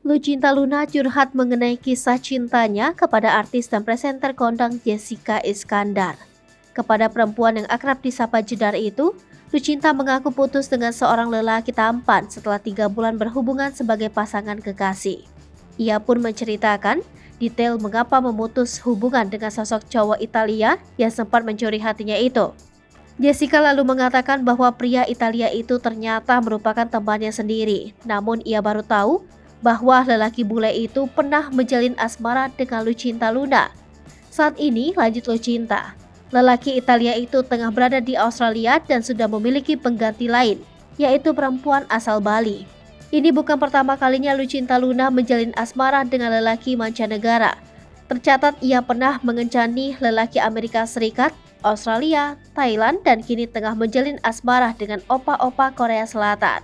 Lucinta Luna curhat mengenai kisah cintanya kepada artis dan presenter kondang Jessica Iskandar. Kepada perempuan yang akrab disapa Jedar itu, Lucinta mengaku putus dengan seorang lelaki tampan setelah 3 bulan berhubungan sebagai pasangan kekasih. Ia pun menceritakan detail mengapa memutus hubungan dengan sosok cowok Italia yang sempat mencuri hatinya itu. Jessica lalu mengatakan bahwa pria Italia itu ternyata merupakan temannya sendiri, namun ia baru tahu bahwa lelaki bule itu pernah menjalin asmara dengan Lucinta Luna. Saat ini, lanjut Lucinta, lelaki Italia itu tengah berada di Australia dan sudah memiliki pengganti lain, yaitu perempuan asal Bali. Ini bukan pertama kalinya Lucinta Luna menjalin asmara dengan lelaki mancanegara. Tercatat ia pernah mengencani lelaki Amerika Serikat, Australia, Thailand, dan kini tengah menjalin asmara dengan opa-opa Korea Selatan.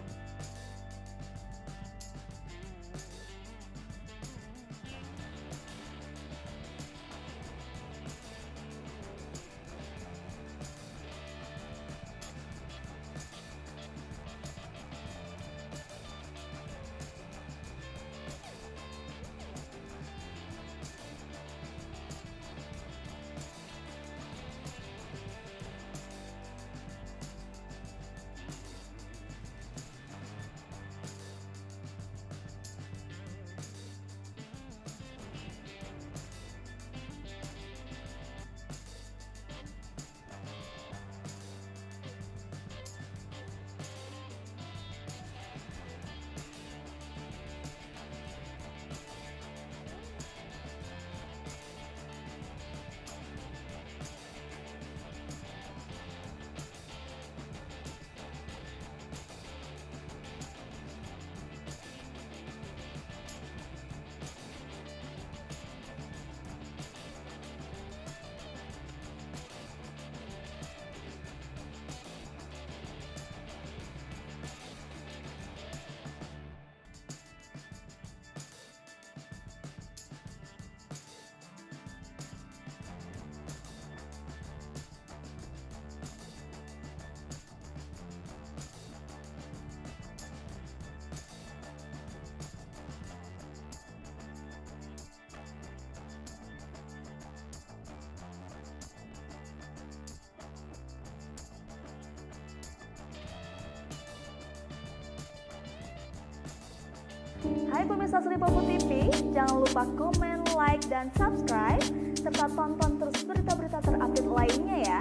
Hai pemirsa Sri Popo TV, jangan lupa komen, like, dan subscribe, serta tonton terus berita-berita terupdate lainnya ya.